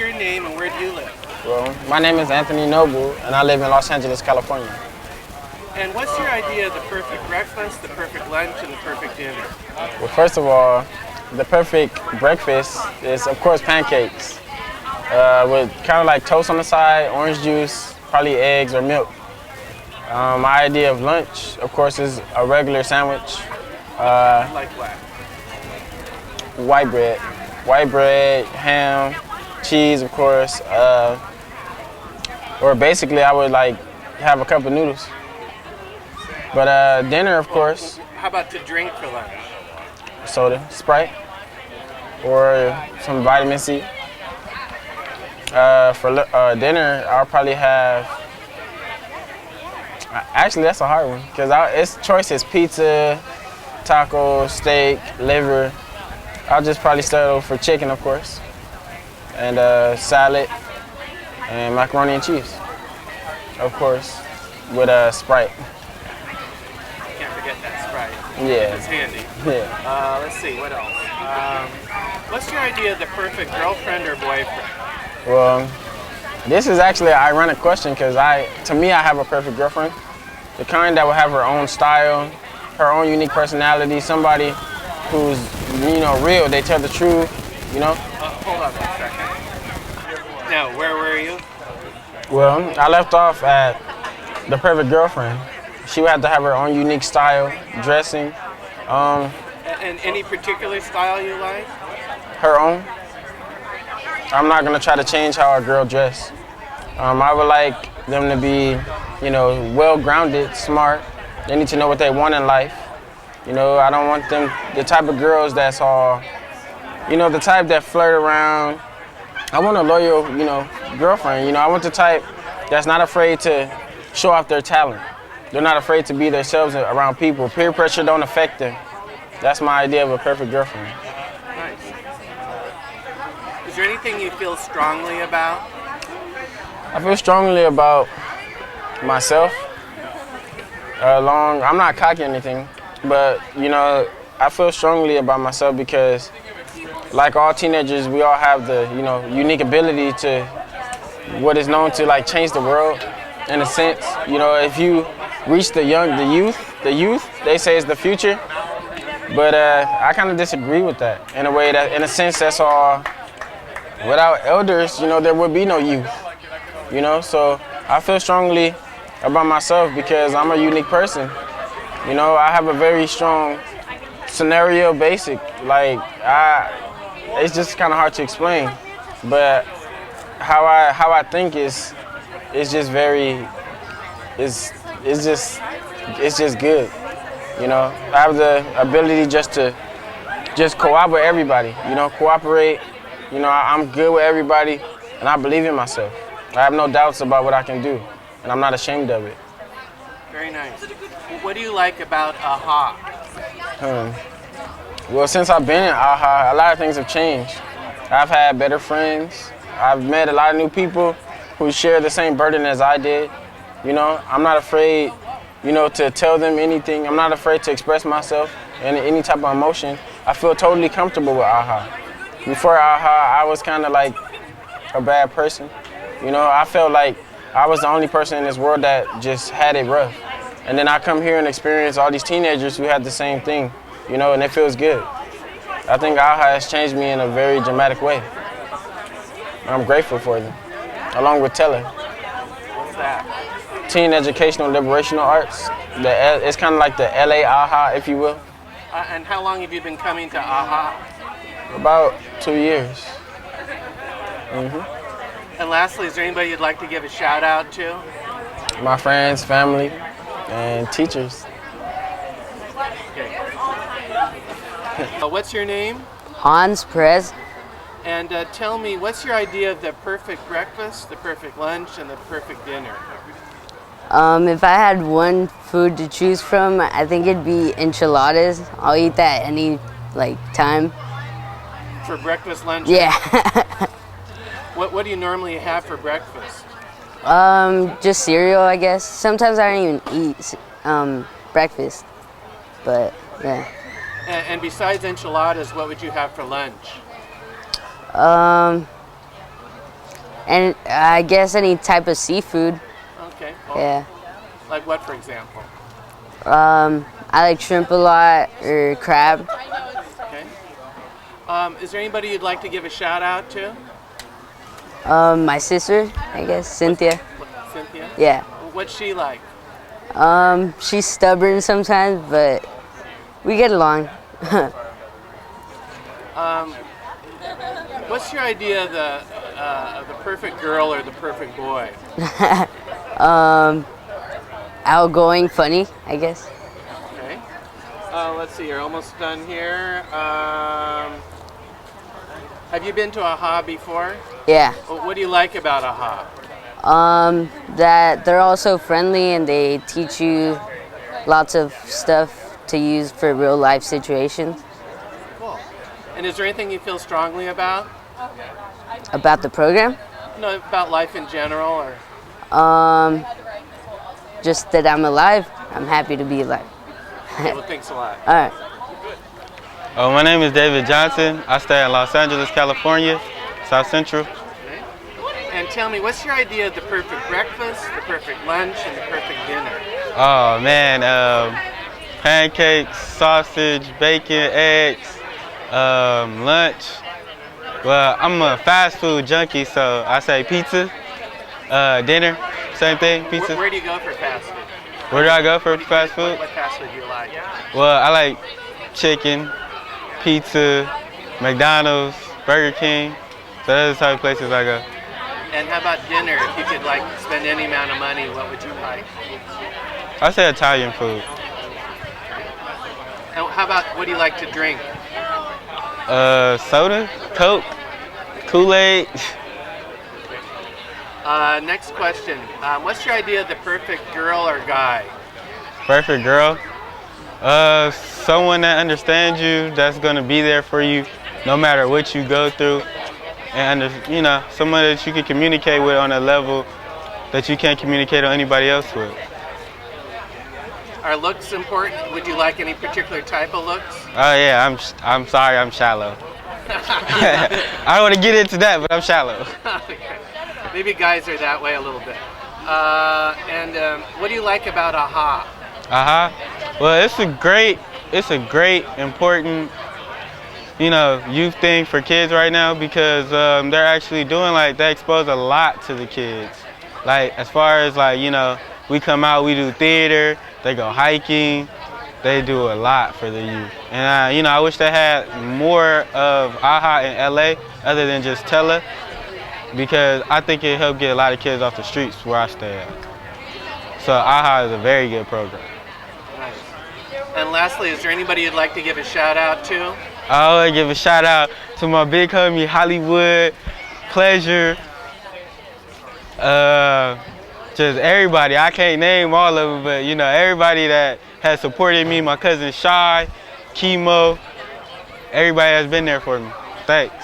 your name and where do you live? Well, my name is Anthony Noble, and I live in Los Angeles, California. And what's your idea of the perfect breakfast, the perfect lunch, and the perfect dinner? Well, first of all, the perfect breakfast is, of course, pancakes with kind of like toast on the side, orange juice, probably eggs or milk. My idea of lunch, of course, is a regular sandwich. Like what? White bread, ham, cheese, of course. Or basically, I would like have a cup of noodles. But dinner, of course, How about to drink for lunch? soda, Sprite, or some vitamin C. For dinner, I'll probably have. Actually, that's a hard one because its choice is pizza, taco, steak, liver. I'll just probably settle for chicken, of course, and salad, and macaroni and cheese, of course, with a Sprite. Can't forget that Sprite. Yeah. It's handy. Yeah. Let's see, what else? What's your idea of the perfect girlfriend or boyfriend? Well, this is actually an ironic question because to me, I have a perfect girlfriend. The kind that will have her own style, her own unique personality, somebody who's, real. They tell the truth, Hold on 1 second. Now, where were you? Well, I left off at the perfect girlfriend. She would have to have her own unique style, dressing, And any particular style you like? her own. I'm not gonna try to change how a girl dress. I would like them to be, well-grounded, smart. They need to know what they want in life. I don't want them, the type of girls that's all, the type that flirt around. I want a loyal, girlfriend. I want the type that's not afraid to show off their talent. They're not afraid to be themselves around people. Peer pressure don't affect them. That's my idea of a perfect girlfriend. Nice. Is there anything you feel strongly about? I feel strongly about myself. I'm not cocky or anything, but I feel strongly about myself because, like all teenagers, we all have the unique ability to what is known to like change the world. In a sense, if you reach the youth, they say is the future, but I kind of disagree with that in a way that, in a sense, that's all. Without elders, there would be no youth. So I feel strongly about myself because I'm a unique person. I have a very strong scenario basic. It's just kind of hard to explain, but how I think is just very, it's just good. I have the ability just co-op with everybody. Cooperate. I'm good with everybody, and I believe in myself. I have no doubts about what I can do, and I'm not ashamed of it. Very nice. What do you like about AHA? Well, since I've been in AHA, a lot of things have changed. I've had better friends. I've met a lot of new people who share the same burden as I did. I'm not afraid, to tell them anything. I'm not afraid to express myself and any type of emotion. I feel totally comfortable with AHA. Before AHA, I was kind of like a bad person. I felt like I was the only person in this world that just had it rough. And then I come here and experience all these teenagers who had the same thing, and it feels good. I think AHA has changed me in a very dramatic way. I'm grateful for them, along with Teller. What's that? Teen Educational Liberational Arts. It's kind of like the LA AHA, if you will. And how long have you been coming to AHA? About 2 years. And lastly, is there anybody you'd like to give a shout out to? My friends, family, and teachers. Okay. What's your name? Hans Perez. And tell me, what's your idea of the perfect breakfast, the perfect lunch, and the perfect dinner? If I had one food to choose from, I think it'd be enchiladas. I'll eat that any time. For breakfast, lunch? Yeah. What do you normally have for breakfast? Just cereal, I guess. Sometimes I don't even eat breakfast, but yeah. And besides enchiladas, what would you have for lunch? And I guess any type of seafood. Okay. Cool. Yeah. Like what, for example? I like shrimp a lot or crab. Okay. Is there anybody you'd like to give a shout out to? My sister, I guess, Cynthia. Cynthia? Yeah. What's she like? She's stubborn sometimes, but we get along. What's your idea of the perfect girl or the perfect boy? Outgoing, funny, I guess. Okay. Let's see, you're almost done here. Have you been to AHA before? Yeah. What do you like about AHA? That they're also friendly and they teach you lots of stuff to use for real life situations. Cool. And is there anything you feel strongly about? About the program? No, about life in general, or? Just that I'm alive. I'm happy to be alive. Okay, well, thanks a lot. All right. My name is David Johnson. I stay in Los Angeles, California, South Central. Okay. And tell me, what's your idea of the perfect breakfast, the perfect lunch, and the perfect dinner? Oh man, pancakes, sausage, bacon, eggs, lunch. Well, I'm a fast food junkie, so I say pizza. Dinner, same thing, pizza. Where do you go for fast food? Where do I go for fast food? What fast food do you like? Well, I like chicken, pizza, McDonald's, Burger King. So those are the type of places I go. And how about dinner? If you could like spend any amount of money, what would you like? I say Italian food. And how about, what do you like to drink? Soda, Coke, Kool-Aid. Next question. What's your idea of the perfect girl or guy? Perfect girl. Someone that understands you, that's gonna be there for you, no matter what you go through, and someone that you can communicate with on a level that you can't communicate on anybody else with. Are looks important? Would you like any particular type of looks? Oh yeah, I'm sorry, I'm shallow. I don't want to get into that, but I'm shallow. Okay. Maybe guys are that way a little bit. What do you like about AHA? Well, it's a great, important, youth thing for kids right now because they're actually doing they expose a lot to the kids. Like as far as we come out, we do theater, they go hiking, they do a lot for the youth. And I wish they had more of AHA in LA other than just Tella, because I think it helped get a lot of kids off the streets where I stay at. So AHA is a very good program. Nice. And lastly, is there anybody you'd like to give a shout out to? I want to give a shout out to my big homie Hollywood, Pleasure, just everybody. I can't name all of them, but everybody that has supported me, my cousin Shy, Chemo, everybody has been there for me. Thanks.